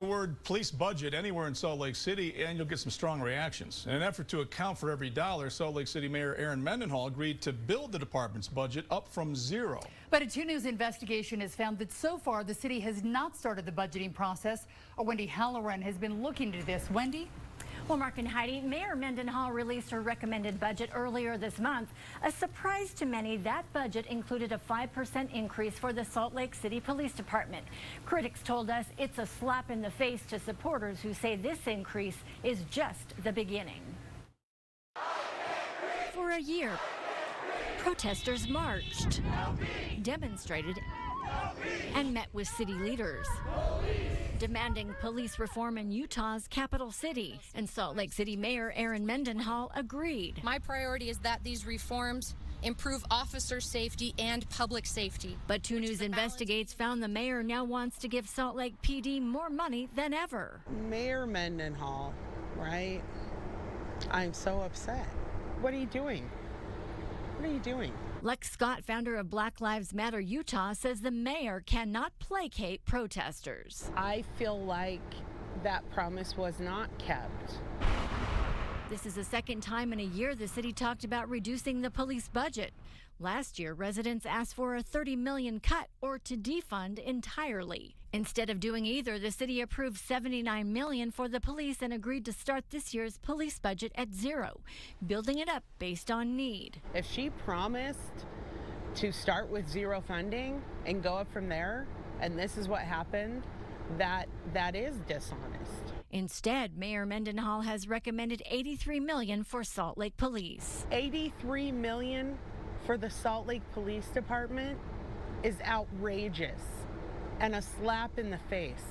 The word police budget anywhere in Salt Lake City and you'll get some strong reactions. In an effort to account for every dollar, Salt Lake City Mayor Aaron Mendenhall agreed to build the department's budget up from zero. But a 2 News investigation has found that so far the city has not started the budgeting process. Wendy Halloran has been looking into this. Wendy? Well, Mark and Heidi, Mayor Mendenhall released her recommended budget earlier this month. A surprise to many, that budget included a 5% increase for the Salt Lake City Police Department. Critics told us it's a slap in the face to supporters who say this increase is just the beginning. For a year, protesters marched, demonstrated, and met with city leaders, demanding police reform in Utah's capital city. And Salt Lake City Mayor Aaron Mendenhall agreed. My priority is that these reforms improve officer safety and public safety. But 2 News Investigates found the mayor now wants to give Salt Lake PD more money than ever. Mayor Mendenhall, right? I'm so upset. What are you doing? What are you doing? Lex Scott, founder of Black Lives Matter Utah, says the mayor cannot placate protesters. I feel like that promise was not kept. This is the second time in a year the city talked about reducing the police budget. Last year, residents asked for a $30 million cut or to defund entirely. Instead of doing either, the city approved $79 million for the police and agreed to start this year's police budget at zero, building it up based on need. If she promised to start with zero funding and go up from there, and this is what happened, that is dishonest. Instead, Mayor Mendenhall has recommended $83 million for Salt Lake Police. $83 million for the Salt Lake Police Department is outrageous and a slap in the face.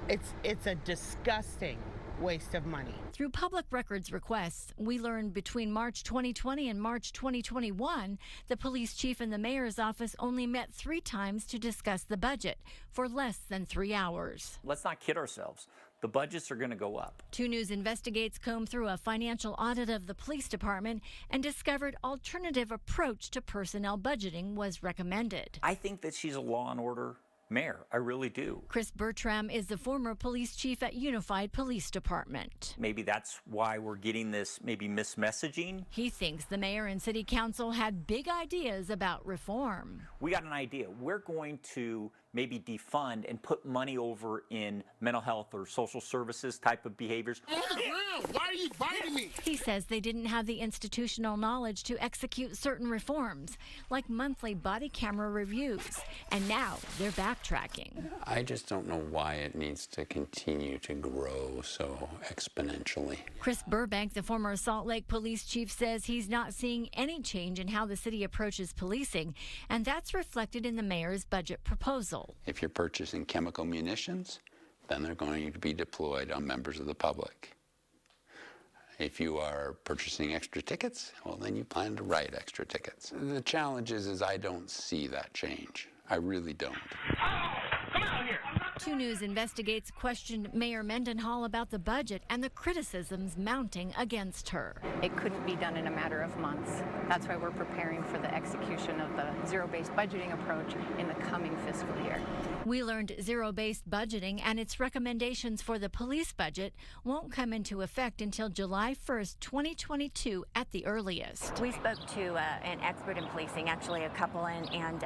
It's a disgusting waste of money. Through public records requests, we learned between March 2020 and March 2021, the police chief and the mayor's office only met 3 times to discuss the budget for less than 3 hours. Let's not kid ourselves. The budgets are going to go up. 2 News Investigates combed through a financial audit of the police department and discovered alternative approach to personnel budgeting was recommended. I think that she's a law and order mayor. I really do. Chris Bertram is the former police chief at Unified Police Department. Maybe that's why we're getting this maybe mismessaging. He thinks the mayor and city council had big ideas about reform. We got an idea. We're going to maybe defund and put money over in mental health or social services type of behaviors. On the ground, why are you biting me? He says they didn't have the institutional knowledge to execute certain reforms, like monthly body camera reviews. And now they're backtracking. I just don't know why it needs to continue to grow so exponentially. Chris Burbank, the former Salt Lake police chief, says he's not seeing any change in how the city approaches policing, and that's reflected in the mayor's budget proposal. If you're purchasing chemical munitions, then they're going to be deployed on members of the public. If you are purchasing extra tickets, well, then you plan to write extra tickets. The challenge is I don't see that change. I really don't. 2 News Investigates questioned Mayor Mendenhall about the budget and the criticisms mounting against her. It couldn't be done in a matter of months. That's why we're preparing for the execution of the zero-based budgeting approach in the coming fiscal year. We learned zero-based budgeting and its recommendations for the police budget won't come into effect until July 1st, 2022 at the earliest. We spoke to an expert in policing, actually a couple, and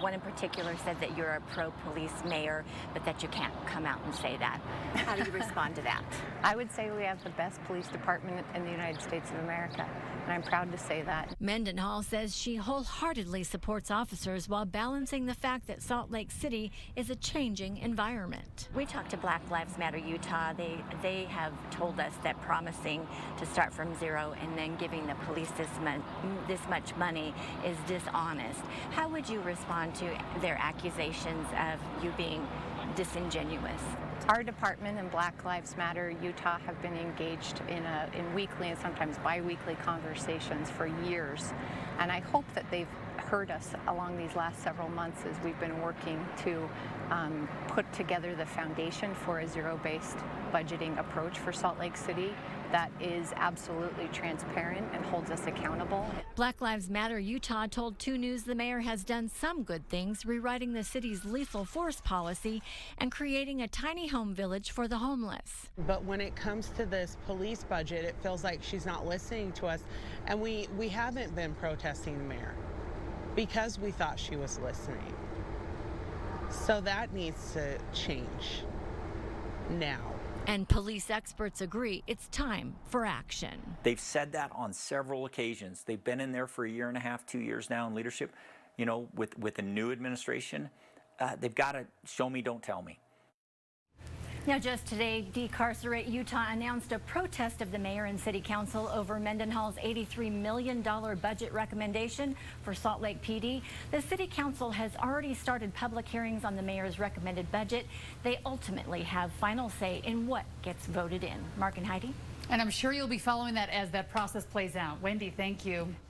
one in particular said that you're a pro-police mayor, but that you can't come out and say that. How do you respond to that? I would say we have the best police department in the United States of America, and I'm proud to say that. Mendenhall says she wholeheartedly supports officers while balancing the fact that Salt Lake City is a changing environment. We talked to Black Lives Matter Utah. They have told us that promising to start from zero and then giving the police this much money is dishonest. How would you respond to their accusations of you being disingenuous? Our department and Black Lives Matter Utah have been engaged in weekly and sometimes bi-weekly conversations for years, and I hope that they've heard us along these last several months as we've been working to put together the foundation for a zero-based budgeting approach for Salt Lake City that is absolutely transparent and holds us accountable. Black Lives Matter Utah told 2 News the mayor has done some good things, rewriting the city's lethal force policy and creating a tiny home village for the homeless. But when it comes to this police budget, it feels like she's not listening to us. And we haven't been protesting the mayor because we thought she was listening. So that needs to change now. And police experts agree it's time for action. They've said that on several occasions. They've been in there for a year and a half, 2 years now in leadership. You know, with a new administration, they've got to show me, don't tell me. Now, just today, Decarcerate Utah announced a protest of the mayor and city council over Mendenhall's $83 million budget recommendation for Salt Lake PD. The city council has already started public hearings on the mayor's recommended budget. They ultimately have final say in what gets voted in. Mark and Heidi. And I'm sure you'll be following that as that process plays out. Wendy, thank you.